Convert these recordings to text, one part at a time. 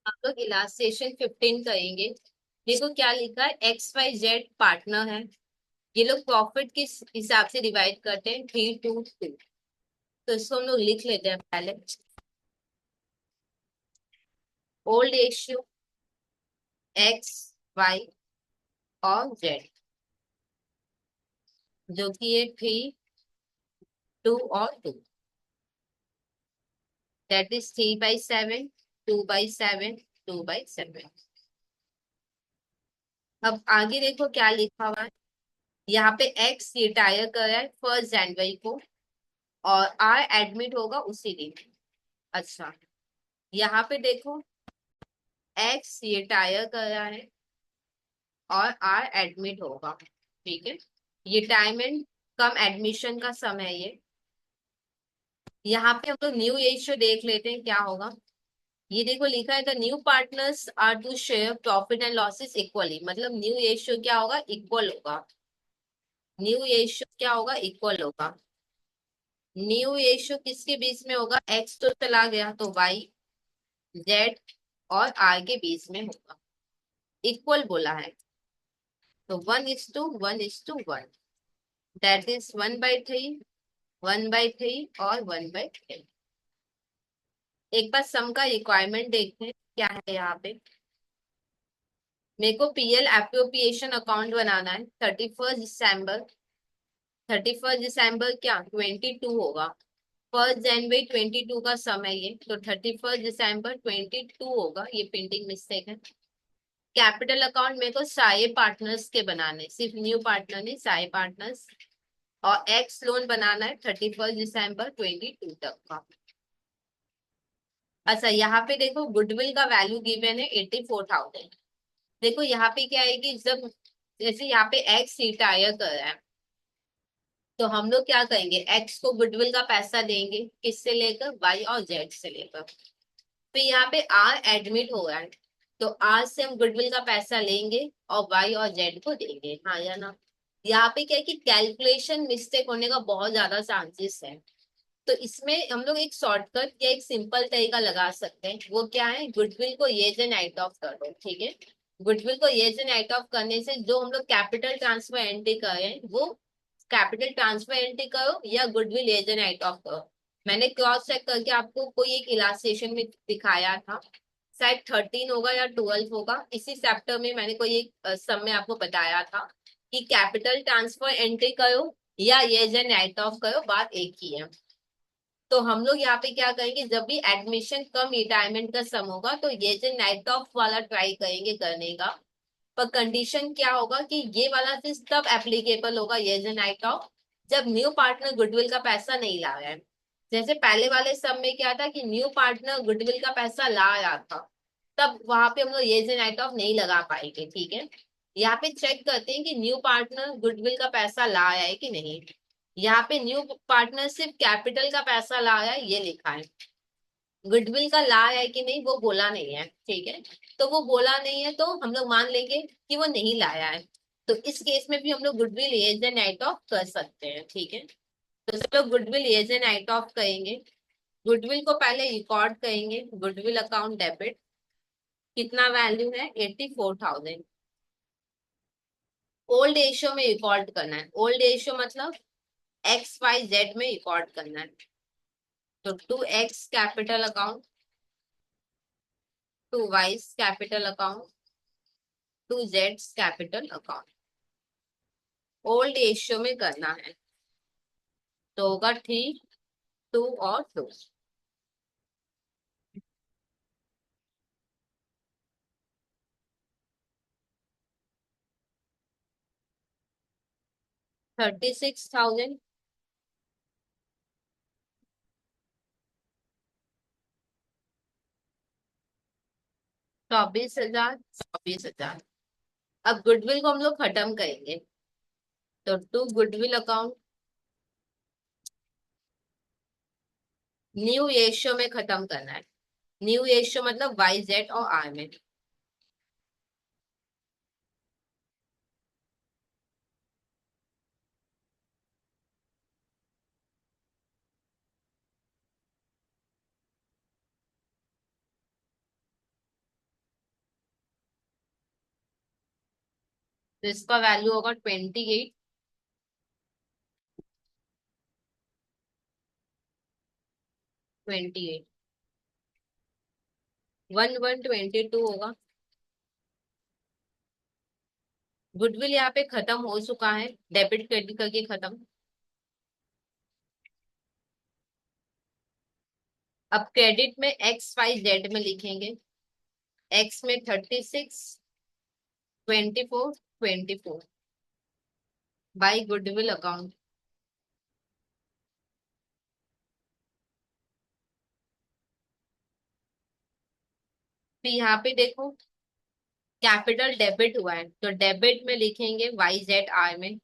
हम लोग इलास्ट्रेशन 15 करेंगे। देखो क्या लिखा है, XYZ पार्टनर है। ये लोग प्रॉफिट किस हिसाब से डिवाइड करते हैं, 3 to 2। तो इसको हम लोग लिख लेते हैं पहले। ओल्ड रेशियो XY और Z, जो कि है 3, 2 और 2। That is 3/7, 2/7, 2/7। अब आगे देखो क्या लिखा हुआ है। यहाँ पे X रिटायर कर रहा है 1 जनवरी को, और R एडमिट होगा उसी दिन। अच्छा, यहाँ पे देखो X रिटायर कर रहा है और R एडमिट होगा। ठीक है, ये टाइम एंड कम एडमिशन का समय है ये। यहाँ पे हम लोग न्यू रेशियो देख लेते हैं क्या होगा। ये देखो लिखा है, the new partners are to share profit and losses equally. मतलब न्यू रेशियो क्या होगा, इक्वल होगा। न्यू रेशियो क्या होगा, इक्वल होगा। न्यू रेशियो किसके बीच में होगा, एक्स तो चला गया तो वाई, जेड और आर के बीच में होगा। इक्वल बोला है, तो 1:1:1। दैट इज 1/3, 1/3 और 1/3। एक बार सम का रिक्वायरमेंट देखते हैं क्या है यहाँ पे। मेरे को पीएल एप्रोप्रिएशन अकाउंट बनाना है 31 दिसंबर। 31 दिसंबर क्या 22 होगा। 1 जनवरी 22 का समय ये, तो 31 दिसंबर 22 होगा। ये प्रिंटिंग मिस्टेक है। कैपिटल अकाउंट मेरे को सारे पार्टनर्स के बनाने, सिर्फ न्यू पार्टनर नहीं, सारे पार्टनर्स। और एक्स लोन बनाना है 31 दिसंबर 22 तक का। अच्छा, यहाँ पे देखो गुडविल का वैल्यू गिवन है 84,000। देखो यहाँ पे क्या है कि जब जैसे यहाँ पे एक्स रिटायर कर रहा है, तो हम लोग क्या करेंगे, एक्स को गुडविल का पैसा देंगे, किससे लेकर, वाई और जेड से लेकर। फिर यहाँ पे आर एडमिट हो रहा है, तो आर से हम गुडविल का पैसा लेंगे और वाई और जेड को देंगे, हाँ या ना। यहाँ पे क्या है कि कैलकुलेशन मिस्टेक होने का बहुत ज्यादा चांसेस है। तो इसमें हम लोग एक शॉर्टकट या एक सिंपल तरीका लगा सकते हैं। वो क्या है, गुडविल को ये से नाइट ऑफ कर दो। ठीक है, गुडविल को ये से नाइट ऑफ करने से जो हम लोग कैपिटल ट्रांसफर एंट्री करें, वो कैपिटल ट्रांसफर एंट्री करो या गुडविल ये से नाइट ऑफ करो। मैंने क्रॉस चेक करके आपको कोई एक इलास्ट्रेशन में दिखाया था, शायद 13 होगा या 12 होगा। इसी चैप्टर में मैंने कोई एक सम में आपको बताया था कि कैपिटल ट्रांसफर एंट्री करो या ये जे नाइट ऑफ करो, बात एक ही है। तो हम लोग यहाँ पे क्या करेंगे, जब भी एडमिशन कम रिटायरमेंट का सम होगा, तो ये जो नाइट ऑफ वाला ट्राई करेंगे करने का। पर कंडीशन क्या होगा कि ये वाला चीज तब एप्लीकेबल होगा, ये जो नाइट ऑफ, जब न्यू पार्टनर गुडविल का पैसा नहीं ला रहा है। जैसे पहले वाले सम में क्या था कि न्यू पार्टनर गुडविल का पैसा ला रहा था, तब वहां पे हम लोग ये जो नाइट ऑफ नहीं लगा पाएंगे। ठीक है, यहाँ पे चेक करते हैं कि न्यू पार्टनर गुडविल का पैसा ला रहा है कि नहीं। यहाँ पे न्यू पार्टनर सिर्फ कैपिटल का पैसा ला रहा है, ये लिखा है। गुडविल का ला है कि नहीं वो बोला नहीं है। ठीक है, तो वो बोला नहीं है तो हम लोग मान लेंगे कि वो नहीं लाया है। तो इस केस में भी हम लोग goodwill as an write off कर सकते हैं। ठीक है, तो सब लोग goodwill as an write off करेंगे। गुडविल को पहले रिकॉर्ड करेंगे, गुडविल अकाउंट डेबिट। कितना वैल्यू है, 84,000। ओल्ड रेशियो में रिकॉर्ड करना है। ओल्ड रेशियो मतलब XYZ में रिकॉर्ड करना है। तो 2X capital account, 2Y capital account, 2Z capital account. Old ratio में करना है, तो होगा 3, 2 और 2। 36,000, 24,000, 24,000। अब गुडविल को हम लोग खत्म करेंगे, तो 2 गुडविल अकाउंट, न्यू रेशियो में खत्म करना है। न्यू रेशियो मतलब YZ और R में। तो इसका वैल्यू होगा 28, 28, 1122 होगा। गुडविल यहाँ पे खत्म हो चुका है, डेबिट क्रेडिट करके खत्म। अब क्रेडिट में XYZ में लिखेंगे। एक्स में 36, 24, 24 बाई गुडविल अकाउंट। फिर यहाँ पे देखो कैपिटल डेबिट हुआ है, तो डेबिट में लिखेंगे YZR में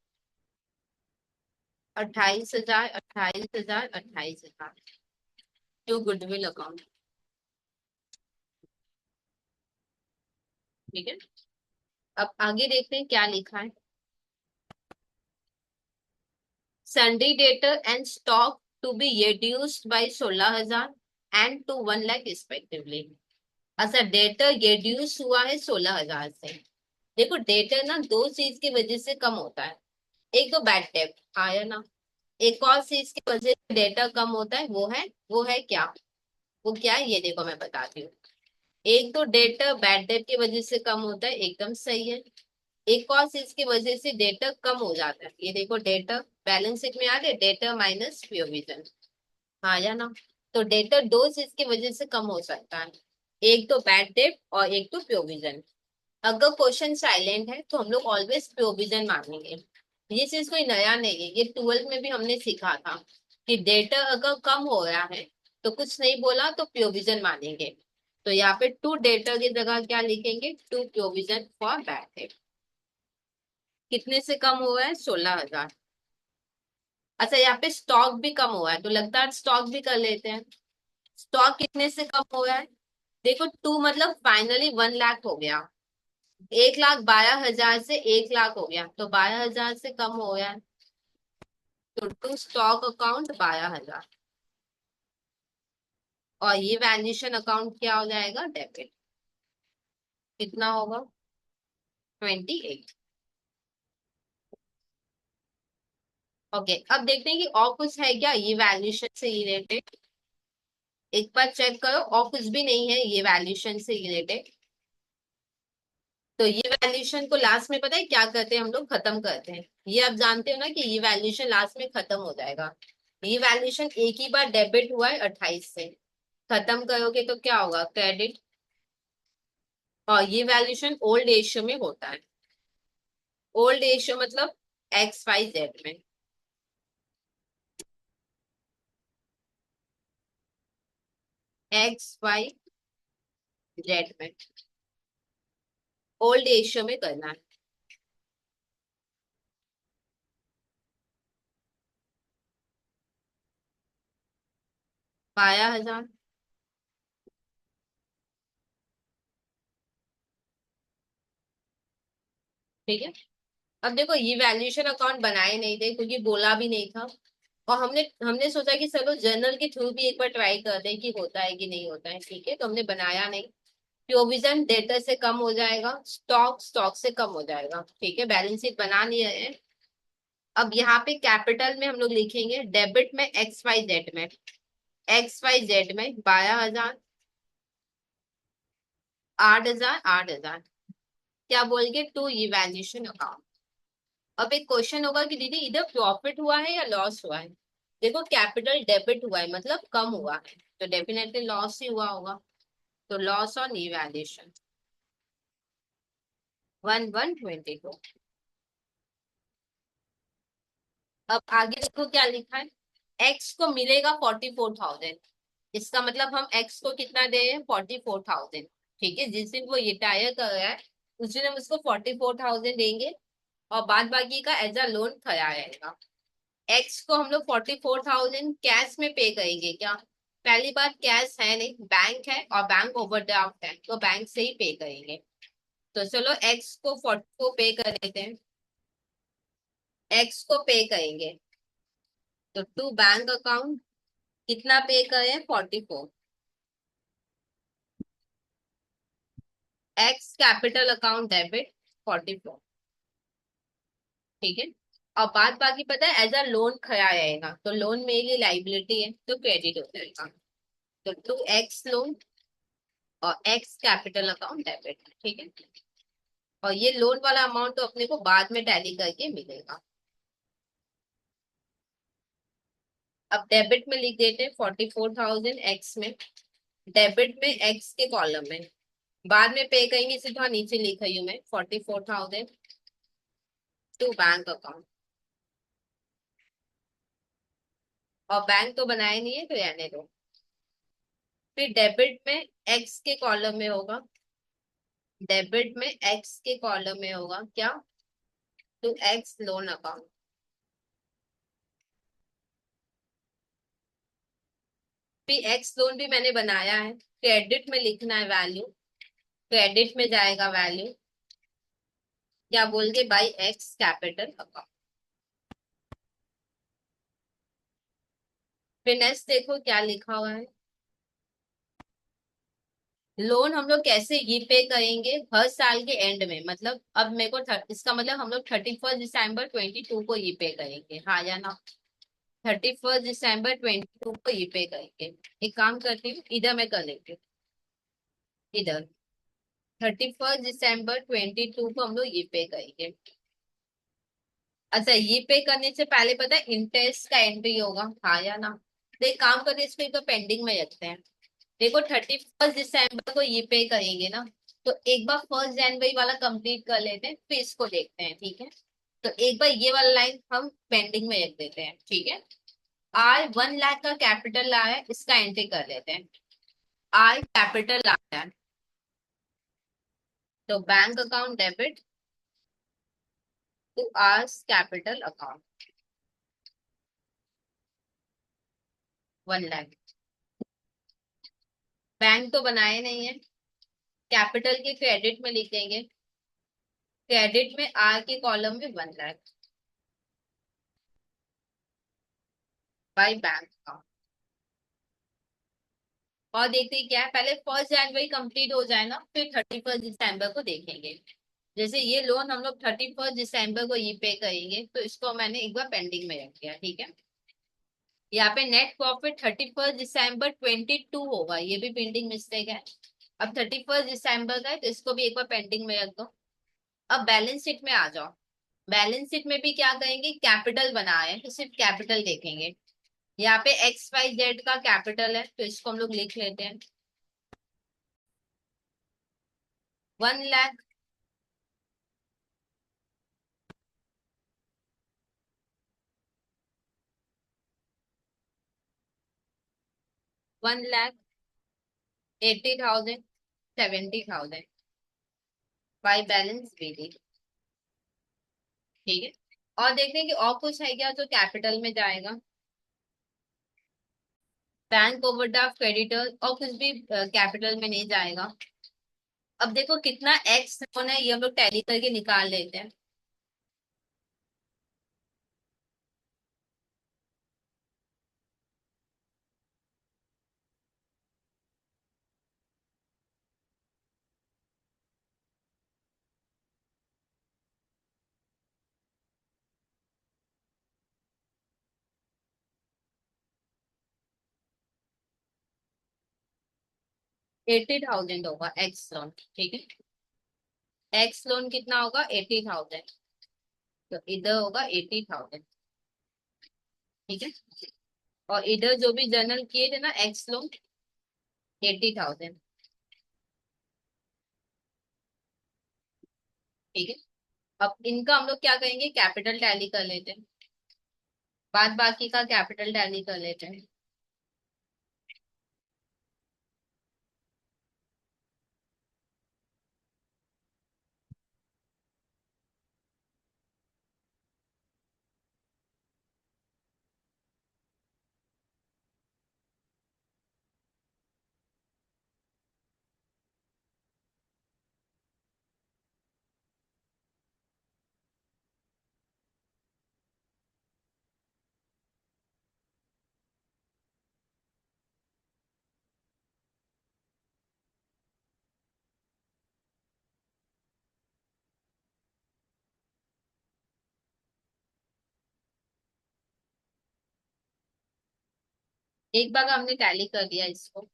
28,000, 28,000, 28,000 टू गुडविल अकाउंट। ठीक है, अब आगे देखते हैं क्या लिखा है। Sundry debtor and stock to be reduced by 16,000 and to 1 lakh respectively. अच्छा, डेटर reduce हुआ है 16,000 से। देखो डेटर ना दो चीज की वजह से कम होता है। एक तो बैड डेट आया ना, एक और चीज की वजह से डेटा कम होता है, वो है क्या? वो क्या है ये देखो मैं बताती हूँ। एक तो डेटा बैड डेट की वजह से कम होता है, एकदम सही है। एक और चीज की वजह से डेटा कम हो जाता है, ये देखो डेटा बैलेंस शीट में आ गया, डेटा माइनस प्रोविजन। हाँ या ना? तो डेटा दो चीज की वजह से कम हो सकता है, एक तो बैड डेट और एक तो प्रोविजन। अगर क्वेश्चन साइलेंट है तो हम लोग ऑलवेज प्रोविजन मानेंगे। ये चीज कोई नया नहीं है, ये 12th में भी हमने सीखा था कि डेटा अगर कम हो रहा है तो कुछ नहीं बोला तो प्रोविजन मानेंगे। तो यहाँ पे टू डेटा की जगह क्या लिखेंगे, टू प्रोविजन फॉर बैड। कितने से कम हुआ है, 16,000। अच्छा, यहाँ पे स्टॉक भी कम हुआ है, तो लगता है स्टॉक भी कर लेते हैं। स्टॉक कितने से कम हुआ है? देखो टू मतलब फाइनली 1 लाख हो गया। 1,12,000 से 1 लाख हो गया, तो 12,000 से कम हो गया है। तो टू स्टॉक अकाउंट 12,000, और ये वैल्यूएशन अकाउंट क्या हो जाएगा, डेबिट। कितना होगा, 28। ओके, अब देखते हैं कि और कुछ है क्या ये वैल्यूएशन से रिलेटेड। एक बार चेक करो, और कुछ भी नहीं है ये वैल्यूएशन से रिलेटेड। तो ये वैल्यूएशन को लास्ट में पता है क्या करते हैं हम लोग, खत्म करते हैं। ये आप जानते हो ना कि ये वैल्यूएशन लास्ट में खत्म हो जाएगा। ये वैल्यूएशन एक ही बार डेबिट हुआ है 28 से, खत्म करोगे तो क्या होगा, क्रेडिट। और ये वैल्यूएशन ओल्ड रेशियो में होता है। ओल्ड रेशियो मतलब XYZ में। XYZ में ओल्ड रेशियो में करना है। 12,000। ठीक है, अब देखो ये वैल्यूएशन अकाउंट बनाए नहीं थे क्योंकि बोला भी नहीं था। और हमने हमने सोचा कि चलो जर्नल के थ्रू भी एक बार ट्राई करते हैं कि होता है कि नहीं होता है। ठीक है, तो हमने बनाया नहीं। प्रोविजन डेटर से कम हो जाएगा, स्टॉक स्टॉक से कम हो जाएगा। ठीक है, बैलेंस शीट बना लिया है। अब यहाँ पे कैपिटल में हम लोग लिखेंगे, डेबिट में एक्स वाई जेड में 12,000, 8,000, 8,000। क्या बोल के टू इवैल्यूएशन अकाउंट। अब एक क्वेश्चन होगा कि दीदी इधर प्रॉफिट हुआ है या लॉस हुआ है। देखो कैपिटल डेबिट हुआ है मतलब कम हुआ है, तो डेफिनेटली लॉस ही हुआ होगा। तो लॉस ऑन इवैल्यूएशन 1122। अब आगे देखो क्या लिखा है, एक्स को मिलेगा 44,000। इसका मतलब हम एक्स को कितना दे रहे हैं, 44,000। ठीक है, जिस दिन वो रिटायर कर रहा है उस दिन हम उसको 44,000 देंगे, और बाद बाकी का एज अ लोन खड़ा रहेगा। एक्स को हम लोग 44,000 कैश में पे करेंगे क्या? पहली बात कैश है नहीं, बैंक है और बैंक ओवरड्राफ्ट है, तो बैंक से ही पे करेंगे। तो चलो एक्स को 40 को पे कर देते हैं, एक्स को पे करेंगे। तो टू बैंक अकाउंट कितना पे करें, 44। X capital account debit 44। ठीक है। और बात बाकी पता है एज अ लोन खड़ा रहेगा, तो लोन मेरी लाइबिलिटी है तो क्रेडिट हो जाएगा। तो 2x लोन और x कैपिटल अकाउंट डेबिट, ठीक है। और ये लोन वाला अमाउंट तो अपने को बाद में टैली करके मिलेगा। अब डेबिट में लिख देते हैं 44,000 एक्स में, डेबिट में एक्स के कॉलम में, बाद में पे करेंगे सीधा नीचे लिख रही हूँ मैं 44,000 टू बैंक अकाउंट। और बैंक तो बनाए नहीं है तो रहने दो। फिर डेबिट में एक्स के कॉलम में होगा, डेबिट में एक्स के कॉलम में होगा क्या, टू एक्स लोन अकाउंट। फिर एक्स लोन भी मैंने बनाया है, क्रेडिट में लिखना है वैल्यू, क्रेडिट में जाएगा वैल्यू क्या बोल के बाई एक्स कैपिटल अकाउंट। फिर नेक्स्ट देखो क्या लिखा हुआ है, लोन हम लोग कैसे रीपे करेंगे हर साल के एंड में, मतलब अब मेरे को इसका मतलब हम लोग 31 दिसंबर 22 को रीपे करेंगे, हाँ या ना। 31 दिसंबर 22 को रीपे करेंगे। एक काम करती हूँ, इधर मैं कर लेती हूँ, इधर 31 दिसंबर 22 को हम लोग रीपे करेंगे। अच्छा, रीपे करने से पहले पता है इंटरेस्ट का एंट्री होगा, हाँ या ना। तो एक काम करते हैं, इसको एक पेंडिंग में रखते हैं। देखो 31 दिसंबर को ये पे करेंगे ना, तो एक बार 1 जनवरी वाला कंप्लीट कर लेते हैं फिर इसको देखते हैं, ठीक है। तो एक बार ये वाला लाइन हम पेंडिंग में रख देते हैं, ठीक है। आर 1 लाख का कैपिटल आया है, इसका एंट्री कर लेते हैं। आर कैपिटल आया है, तो bank account debit to R capital account 1 lakh. Bank तो बनाए नहीं है, कैपिटल के क्रेडिट में लिखेंगे, क्रेडिट में आर के कॉलम में 1 लाख बाई बैंक अकाउंट। और देखते हैं क्या है, पहले 1 जनवरी कंप्लीट हो जाए ना, फिर 31 दिसंबर को देखेंगे। जैसे ये लोन हम लोग 31 दिसंबर को ये पे करेंगे, तो इसको मैंने एक बार पेंडिंग में रख दिया, ठीक है। यहाँ पे नेट प्रॉफिट 31 दिसंबर 22 होगा, ये भी पेंडिंग मिस्टेक है। अब 31 दिसंबर का है तो इसको भी एक बार पेंडिंग में रख दो। अब बैलेंस शीट में आ जाओ, बैलेंस शीट में भी क्या करेंगे, कैपिटल बनाए तो सिर्फ कैपिटल देखेंगे। यहाँ पे XYZ का कैपिटल है तो इसको हम लोग लिख लेते हैं 1 लाख। 1,80,000 70,000 बाई बैलेंस BD, ठीक है। और देखते हैं कि और कुछ है क्या जो कैपिटल में जाएगा, बैंक ओवरड्राफ्ट क्रेडिटर और कुछ भी कैपिटल में नहीं जाएगा। अब देखो कितना एक्स लोन है ये हम लोग टैली करके निकाल लेते हैं। 80,000 होगा एक्स लोन, ठीक है। एक्स लोन कितना होगा 80,000, तो इधर होगा 80,000, ठीक है। और इधर जो भी जनरल किए थे ना एक्स लोन 80,000, ठीक है। अब इनका हम लोग क्या करेंगे, कैपिटल टैली कर लेते हैं, बाद बाकी का कैपिटल टैली कर लेते हैं। एक बार हमने टैली कर दिया इसको,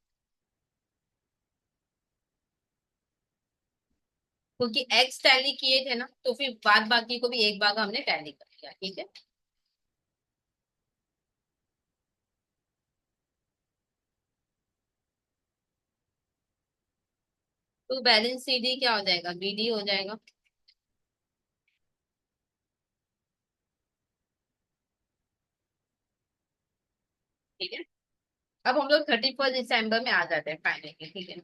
क्योंकि एक्स टैली किए थे ना, तो फिर बाद बाकी को भी एक बार हमने टैली कर दिया, ठीक है। तो बैलेंस सीडी क्या हो जाएगा, बीडी हो जाएगा। ठीक है। अब हम लोग 31 दिसंबर में आ जाते हैं फाइनली, ठीक है।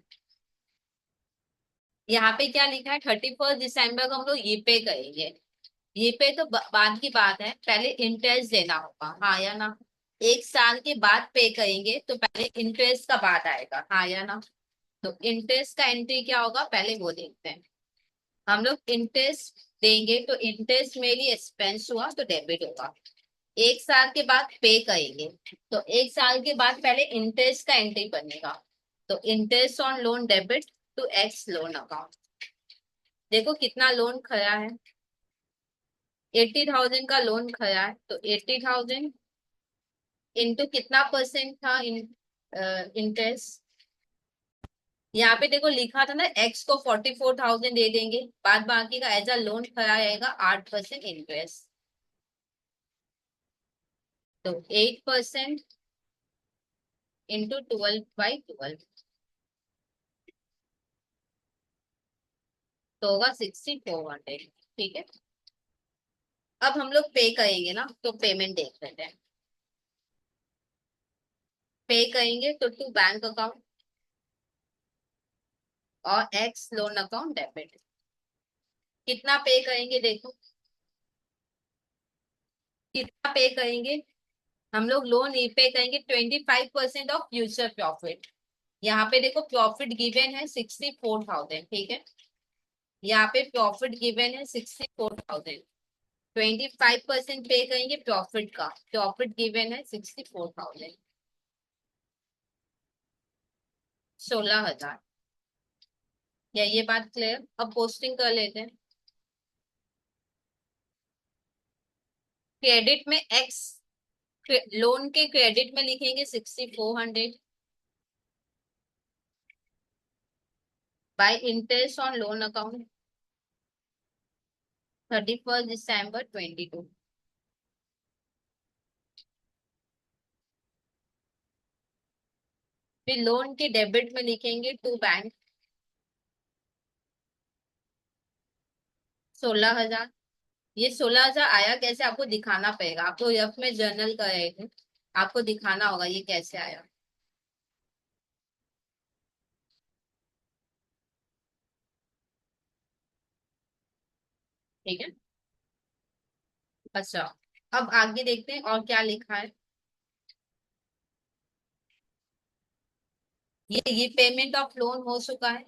यहाँ पे क्या लिखा है, 31 दिसंबर को हम लोग ये पे करेंगे। ये पे तो बाद की बात है, पहले इंटरेस्ट देना होगा, हाँ या ना। एक साल के बाद पे करेंगे तो पहले इंटरेस्ट का बात आएगा, हाँ या ना। तो इंटरेस्ट का एंट्री क्या होगा, पहले वो देखते हैं। हम लोग इंटरेस्ट देंगे तो इंटरेस्ट मेरी एक्सपेंस हुआ तो डेबिट होगा। एक साल के बाद पे करेंगे, तो एक साल के बाद पहले इंटरेस्ट का एंट्री बनेगा। तो interest on loan debit to X loan account. देखो कितना लोन खड़ा है, 80,000 का लोन खड़ा है, तो 80,000 इंटू कितना परसेंट था इंटरेस्ट। यहाँ पे देखो लिखा था ना, एक्स को 44,000 दे देंगे, बाद बाकी का एज अ लोन खड़ा रहेगा 8% इंटरेस्ट। तो 8% इंटू 12/12, तो होगा 6,400, ठीक है। अब हम लोग पे करेंगे ना, तो पेमेंट देख लेते हैं। पे करेंगे तो टू बैंक अकाउंट और एक्स लोन अकाउंट डेबिट। कितना पे करेंगे देखो, कितना पे करेंगे। हम लोग लोन ई पे करेंगे 25% ऑफ फ्यूचर प्रॉफिट। यहाँ पे देखो प्रॉफिट गिवन है 64,000, ठीक है। यहाँ पे प्रॉफिट गिवन है 64,000, 25% पे करेंगे प्रॉफिट का, प्रॉफिट गिवन है 64,000, 16,000। या ये बात क्लियर, अब पोस्टिंग कर लेते हैं। क्रेडिट में एक्स, लोन के क्रेडिट में लिखेंगे 6,400 bye interest on loan account 31 दिसंबर 22। फिर लोन के डेबिट में लिखेंगे टू बैंक 16,000। ये 16,000 आया कैसे, आपको दिखाना पड़ेगा, आपको यफ में जर्नल कर रहे थे, आपको दिखाना होगा ये कैसे आया, ठीक है। अच्छा, अब आगे देखते हैं और क्या लिखा है। ये पेमेंट ऑफ लोन हो चुका है।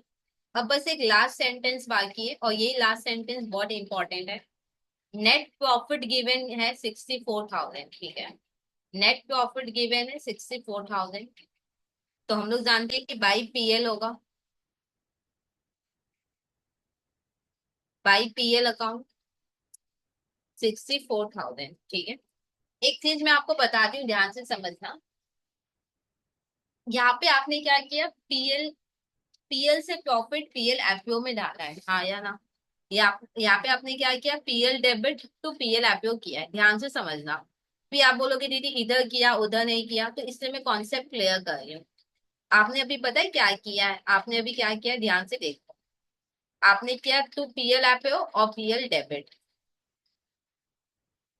अब बस एक लास्ट सेंटेंस बाकी है, और यही लास्ट सेंटेंस बहुत इंपॉर्टेंट है। नेट प्रॉफिट गिवन है 64,000, ठीक है। नेट प्रॉफिट गिवन है 64,000, तो हम लोग जानते हैं कि बाई पीएल होगा, बाई पीएल अकाउंट 64,000, ठीक है। एक चीज मैं आपको बताती हूँ, ध्यान से समझना। यहाँ पे आपने क्या किया, पीएल, पीएल से प्रॉफिट पीएल एफओ में डाला है, हाँ या ना। यहाँ पे आपने क्या किया, PL debit to PL FO किया है, ध्यान से समझना। फिर आप बोलोगे दीदी इधर किया उधर नहीं किया, तो इसलिए मैं कॉन्सेप्ट क्लियर कर रही हूँ। आपने अभी पता है क्या किया है, आपने अभी क्या किया है, ध्यान से देखो। आपने किया टू पीएल एफओ और पीएल डेबिट।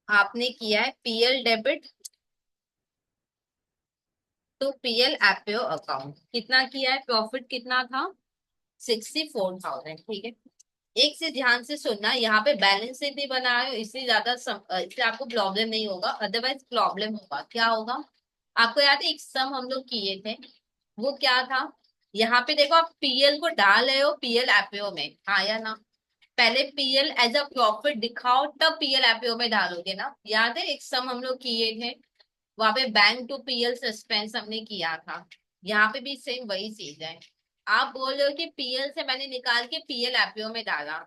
आपने किया है PL debit to PL FO account, कितना किया है, प्रॉफिट कितना था, 64,000, ठीक है। एक से ध्यान से सुनना, यहाँ पे बैलेंस शीट भी बना है, इसलिए ज्यादा इसलिए आपको प्रॉब्लम नहीं होगा, अदरवाइज प्रॉब्लम होगा, क्या होगा। आपको याद है एक सम हम लोग किए थे, वो क्या था। यहाँ पे देखो आप पीएल को डाल रहे हो पीएल एपीओ में, हाँ या ना। पहले पीएल एज अ प्रॉफिट दिखाओ, तब पीएल एपीओ में डालोगे ना, याद है एक सम हम लोग किए थे। वहां पे बैंक टू पीएल सस्पेंस हमने किया था। यहाँ पे भी सेम वही चीज है। आप बोल रहे हो कि पीएल से मैंने निकाल के पीएल एपीओ में डाला,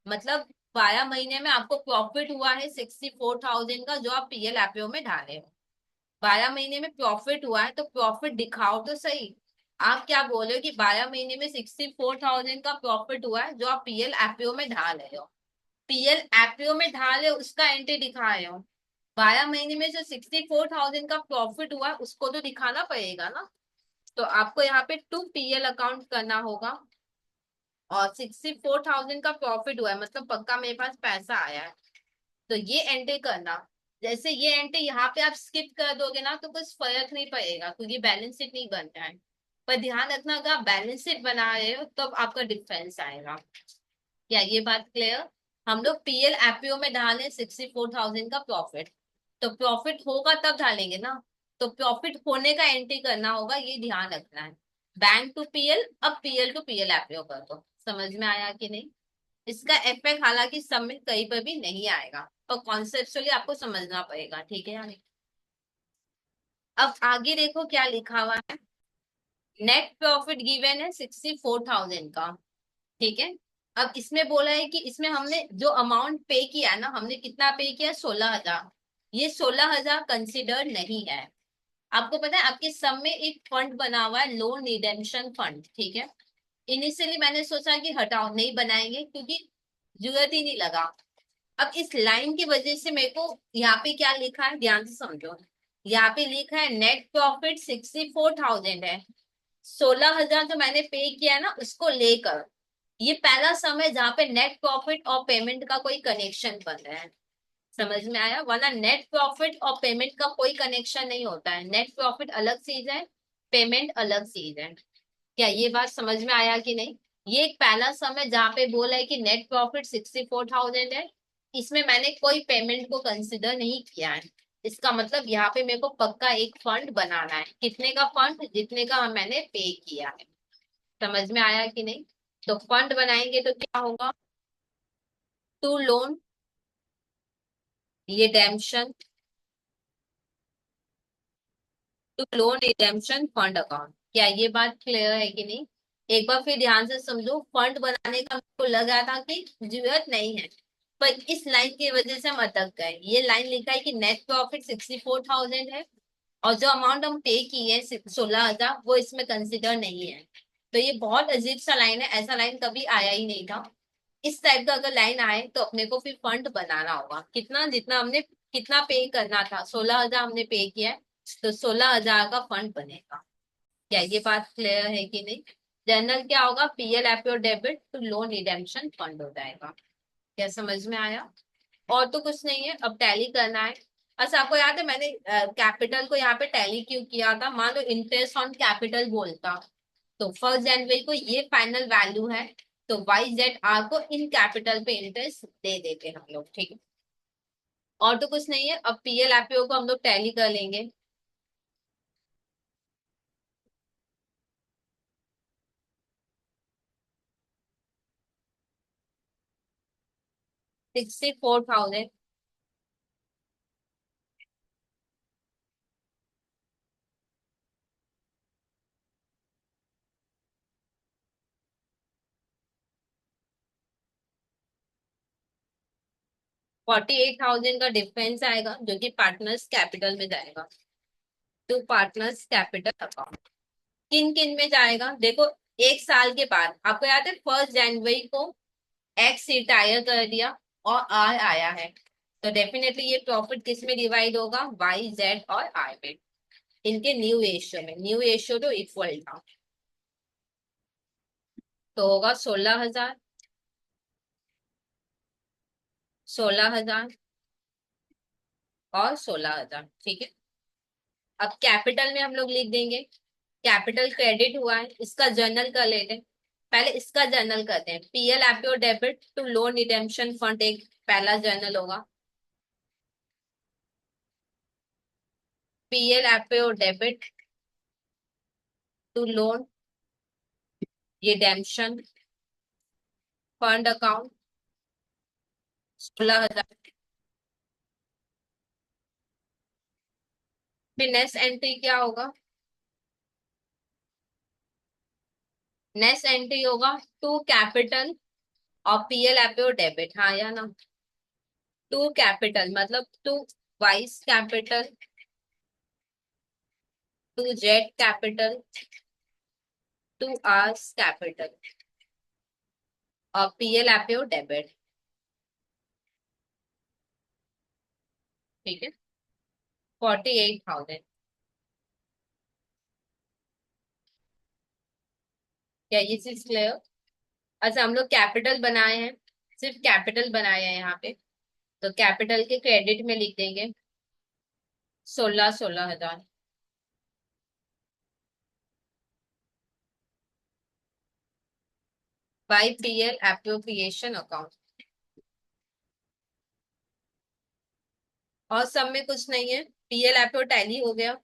मतलब 12 महीने में आपको प्रॉफिट हुआ है 64,000 का, जो आप पीएल एपीओ में डाले हो। 12 महीने में प्रॉफिट हुआ है तो प्रॉफिट दिखाओ तो सही। आप क्या बोल रहे हो कि 12 महीने में 64,000 का प्रॉफिट हुआ है जो आप पीएल एफपीओ में ढाल रहे हो। पीएल एफपीओ में ढाल रहे हो उसका एंट्री दिखा रहे हो। 12 महीने में जो 64,000 का प्रॉफिट हुआ है उसको तो दिखाना पड़ेगा ना। तो आपको यहाँ पे टू पीएल अकाउंट करना होगा। और 64,000 का प्रॉफिट हुआ है मतलब पक्का मेरे पास पैसा आया है। तो ये एंट्री करना। जैसे ये एंट्री यहाँ पे आप स्किप कर दोगे ना तो कुछ फर्क नहीं पड़ेगा क्योंकि बैलेंस शीट नहीं बनता है। पर ध्यान रखना अगर आप बैलेंस शीट बना रहे हो तब आपका डिफरेंस आएगा। क्या ये बात क्लियर? हम लोग पीएल एपीओ में डालें 64,000 का प्रॉफिट। तो प्रॉफिट होगा तब डालेंगे ना। तो प्रॉफिट होने का एंट्री करना होगा ये ध्यान रखना है। बैंक टू पीएल अब पीएल टू पीएल एपीओ कर दो। समझ में आया कि नहीं? इसका इफेक्ट हालांकि सब में कहीं पर भी नहीं आएगा पर कॉन्सेप्चुअली आपको समझना पड़ेगा। ठीक है यानी। अब आगे देखो क्या लिखा हुआ है। नेट प्रॉफिट गिवन है 64,000 का। ठीक है। अब इसमें बोला है कि इसमें हमने जो अमाउंट पे किया है ना हमने कितना पे किया 16,000। ये 16,000 कंसिडर नहीं है। आपको पता है आपके सब में एक फंड बना हुआ है लोन रिडेम्पशन फंड। ठीक है। इनिशियली मैंने सोचा कि हटाओ नहीं बनाएंगे क्योंकि जरूरत ही नहीं लगा। अब इस लाइन की वजह से मेरे को यहाँ पे क्या लिखा है ध्यान से समझो। यहाँ पे लिखा है नेट प्रॉफिट 64,000 है। 16,000 जो मैंने पे किया है ना उसको लेकर ये पहला सम है जहाँ पे नेट प्रॉफिट और पेमेंट का कोई कनेक्शन बन रहा है। समझ में आया? वरना नेट प्रॉफिट और पेमेंट का कोई कनेक्शन नहीं होता है। नेट प्रॉफिट अलग चीज है। पेमेंट अलग चीज है। क्या ये बात समझ में आया कि नहीं? ये एक पहला सम है जहाँ पे बोला है कि नेट प्रॉफिट 64,000 है। इसमें मैंने कोई पेमेंट को कंसिडर नहीं किया है। इसका मतलब यहाँ पे मेरे को पक्का एक फंड बनाना है। कितने का फंड? जितने का मैंने पे किया है। समझ में आया कि नहीं? तो फंड बनाएंगे तो क्या होगा? To loan redemption to loan redemption fund account. क्या ये बात क्लियर है कि नहीं? एक बार फिर ध्यान से समझो। फंड बनाने का हमको लग रहा था कि जरूरत नहीं है पर इस लाइन की वजह से हम अटक गए। ये लाइन लिखा है कि नेट प्रॉफिट 64,000 है और जो अमाउंट हम पे किए 16,000 वो इसमें कंसिडर नहीं है। तो ये बहुत अजीब सा लाइन है। ऐसा लाइन कभी आया ही नहीं था। इस टाइप का अगर लाइन आए तो अपने को फिर फंड बनाना होगा। कितना? जितना हमने कितना पे करना था 16,000 हमने पे किया है। तो 16,000 का फंड बनेगा। क्या ये बात क्लियर है कि नहीं? जनरल क्या होगा? PL APO debit to loan redemption fund हो जाएगा। क्या समझ में आया? और तो कुछ नहीं है। अब टैली करना है। अच्छा आपको याद है मैंने कैपिटल को यहाँ पे टैली क्यों किया था? मान लो इंटरेस्ट ऑन कैपिटल बोलता तो 1 जनवरी को ये फाइनल वैल्यू है। तो वाई जेड आर को इन कैपिटल पे इंटरेस्ट दे देते हम लोग। ठीक है। और तो कुछ नहीं है। अब पीएल एपीओ को हम लोग टैली कर लेंगे। 64,000। 48,000 का डिफरेंस आएगा जो कि पार्टनर्स कैपिटल में जाएगा। To partners capital account. किन किन में जाएगा देखो। एक साल के बाद आपको याद है 1 जनवरी को एक्स रिटायर कर दिया और आर आया है। तो डेफिनेटली ये प्रॉफिट किस में डिवाइड होगा? वाई जेड और आर में। इनके न्यू रेशियो में। न्यू रेशियो तो इक्वल था। तो होगा 16,000। 16,000 और 16,000। ठीक है। अब कैपिटल में हम लोग लिख देंगे। कैपिटल क्रेडिट हुआ है इसका जर्नल कर लेते हैं। पहले इसका जर्नल करते हैं। PL APO debit to loan redemption fund एक पहला जर्नल होगा। PL APO debit to loan redemption fund account 16,000। फिर नेक्स्ट एंट्री क्या होगा? नेक्स्ट एंट्री होगा टू कैपिटल और पीएल एपीओ डेबिट। हाँ या ना? टू कैपिटल मतलब to Y's capital to Z capital to R's capital और पीएल एपीओ डेबिट। ठीक है, 48,000। क्या ये चीज क्लियर? अच्छा, हम लोग कैपिटल बनाए हैं, सिर्फ कैपिटल बनाए हैं यहाँ पे, तो कैपिटल के क्रेडिट में लिख देंगे 16,000। By PL appropriation account. और सब में कुछ नहीं है, पीएल एपीओ टैली हो गया।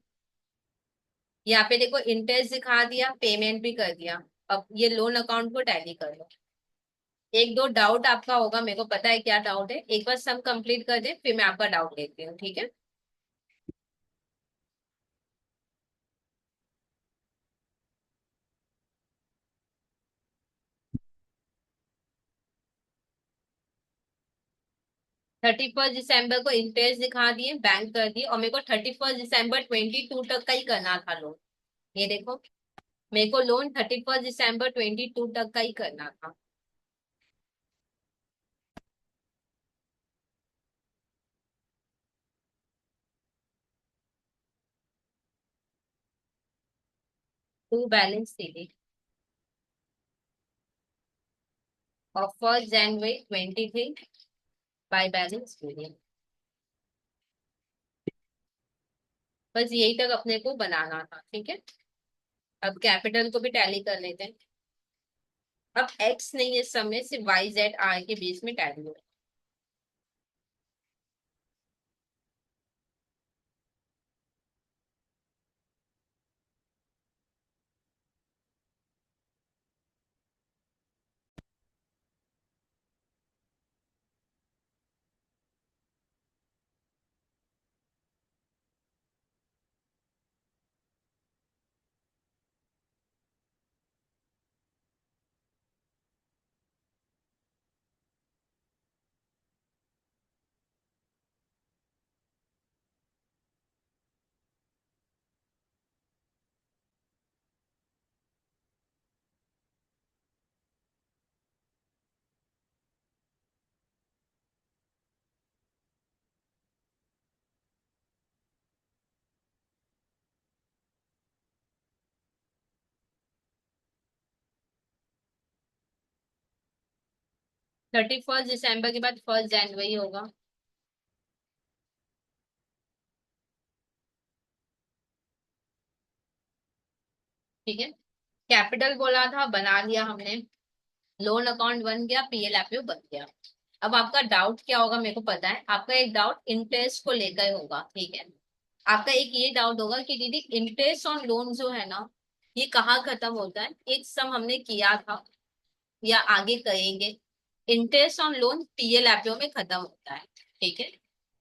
यहाँ पे देखो इंटरेस्ट दिखा दिया, पेमेंट भी कर दिया। अब ये लोन अकाउंट को टैली कर लो। एक दो डाउट आपका होगा, मेरे को पता है क्या डाउट है, एक बार सब कंप्लीट कर दे फिर मैं आपका डाउट लेती हूँ, ठीक है? 31 दिसंबर को इंटरेस्ट दिखा दिए, बैंक कर दिए, और मेरे को 31 दिसंबर 22 तक का ही करना था लोन। ये देखो, मेरे को लोन 31 दिसंबर 22 तक का ही करना था। टू बैलेंस सीधी और 1 जनवरी 23 बाय बैलेंस सीधी। बस यही तक अपने को बनाना था, ठीक है? अब कैपिटल को भी टैली कर लेते हैं। अब एक्स नहीं है समय, सिर्फ वाई जेड आर के बीच में टैली हो। 31 दिसंबर के बाद 1 जनवरी होगा। ठीक है, कैपिटल बोला था, बना लिया हमने। लोन अकाउंट बन गया, पीएल एपीओ बन गया। अब आपका डाउट क्या होगा, मेरे को पता है आपका एक डाउट इंटरेस्ट को लेकर होगा, ठीक है? आपका एक ये डाउट होगा कि दीदी इंटरेस्ट ऑन लोन जो है ना, ये कहाँ खत्म होता है? एक सम हमने किया था या आगे करेंगे, interest on loan PL APO में खत्म होता है, ठीक है?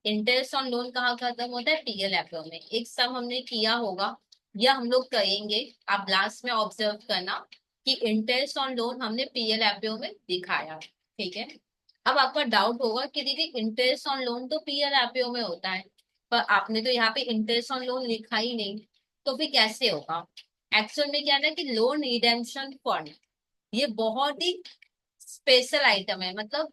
इंटरेस्ट ऑन लोन कहाँ खत्म होता है? पीएल एपीओ में। एक सम हमने किया होगा या हम लोग करेंगे, आप लास्ट में ऑब्जर्व करना कि इंटरेस्ट ऑन लोन हमने पीएल एपीओ में दिखाया, ठीक है? अब आपका डाउट होगा कि दीदी इंटरेस्ट ऑन लोन तो पीएल एपीओ में होता है, पर आपने तो यहाँ पे इंटरेस्ट ऑन लोन लिखा ही नहीं, तो फिर कैसे होगा? एक्चुअल में क्या है ना कि लोन रिडेम्पशन फंड ये बहुत ही स्पेशल आइटम है, मतलब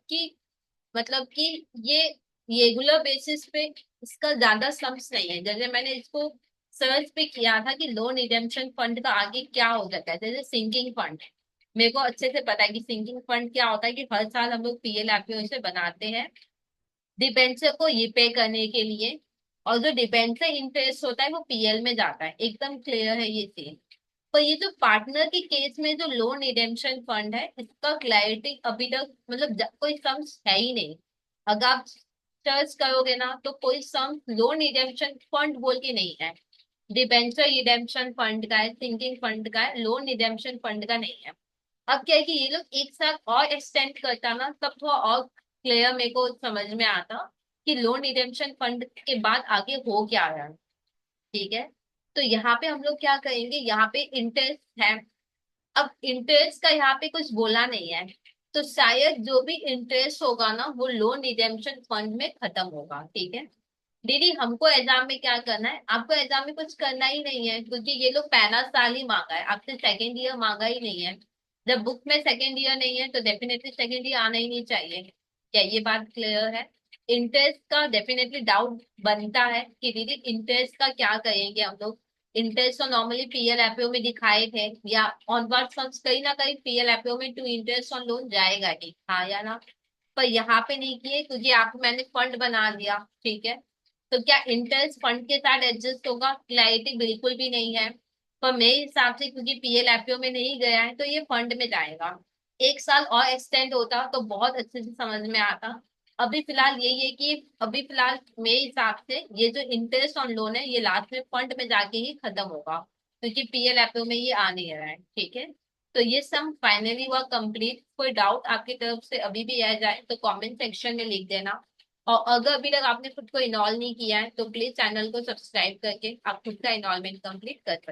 कि ये रेगुलर बेसिस पे इसका ज्यादा सम्स नहीं है। जैसे मैंने इसको सर्च पे किया था कि लोन रिडेम्पशन फंड का आगे क्या हो जाता है, जैसे सिंकिंग फंड। मेरे को अच्छे से पता है कि सिंकिंग फंड क्या होता है, कि हर साल हम लोग पीएल एपीओ से बनाते हैं डिबेंचर को ये पे करने के लिए, और जो डिबेंचर इंटरेस्ट होता है वो पीएल में जाता है। एकदम क्लियर है ये चीज। पर ये जो पार्टनर के केस में जो लोन रिडेम्पशन फंड है, इसका क्लैरिटी अभी तक मतलब कोई सम्स है ही नहीं। अगर आप सर्च करोगे ना तो कोई सम लोन रिडेम्पशन फंड बोल के नहीं है। डिबेंचर रिडेम्पशन फंड का है, सिंकिंग फंड का है, लोन रिडेम्पशन फंड का नहीं है। अब क्या है कि ये लोग एक साथ और एक्सटेंड करता ना, तब थोड़ा और क्लियर मेरे को समझ में आता कि लोन रिडेम्पशन फंड के बाद आगे हो क्या रहा है, ठीक है? तो यहाँ पे हम लोग क्या करेंगे, यहाँ पे इंटरेस्ट है। अब इंटरेस्ट का यहाँ पे कुछ बोला नहीं है, तो शायद जो भी इंटरेस्ट होगा ना वो लोन रिडेम्पशन फंड में खत्म होगा, ठीक है? दीदी हमको एग्जाम में क्या करना है, आपको एग्जाम में कुछ करना ही नहीं है, क्योंकि ये लोग पहला साल ही मांगा है, आपसे सेकेंड ईयर मांगा ही नहीं है। जब बुक में सेकेंड ईयर नहीं है तो डेफिनेटली सेकेंड ईयर आना ही नहीं चाहिए। क्या ये बात क्लियर है? इंटरेस्ट का डेफिनेटली डाउट बनता है कि दीदी इंटरेस्ट का क्या करेंगे हम लोग। इंटरेस्ट तो नॉर्मली पीएल एफओ में दिखाए थे, या ऑनवर्ड फंड्स कहीं ना कहीं पीएल एफओ में टू इंटरेस्ट ऑन लोन जाएगा ही, हाँ या ना? पर यहाँ पे नहीं किए क्योंकि आप मैंने फंड बना दिया, ठीक है। तो क्या इंटरेस्ट फंड के साथ एडजस्ट होगा? क्लैरिटी बिल्कुल भी नहीं है। पर मेरे हिसाब से क्योंकि पीएल एफपीओ में नहीं गया है तो ये फंड में जाएगा। एक साल और एक्सटेंड होता तो बहुत अच्छे से समझ में आता। अभी फिलहाल यही है कि अभी फिलहाल मेरे हिसाब से ये जो इंटरेस्ट ऑन लोन है ये लास्ट में फंड में जाके ही खत्म होगा, क्योंकि पीएल एफपीओ में ये आ नहीं रहा है, ठीक है। तो ये सम फाइनली हुआ कंप्लीट। कोई डाउट आपकी तरफ से अभी भी आ जाए तो कमेंट सेक्शन में लिख देना। और अगर अभी तक आपने खुद को इनरोल नहीं किया है तो प्लीज चैनल को सब्सक्राइब करके आप खुद का इनरोलमेंट कंप्लीट कर सकते हैं।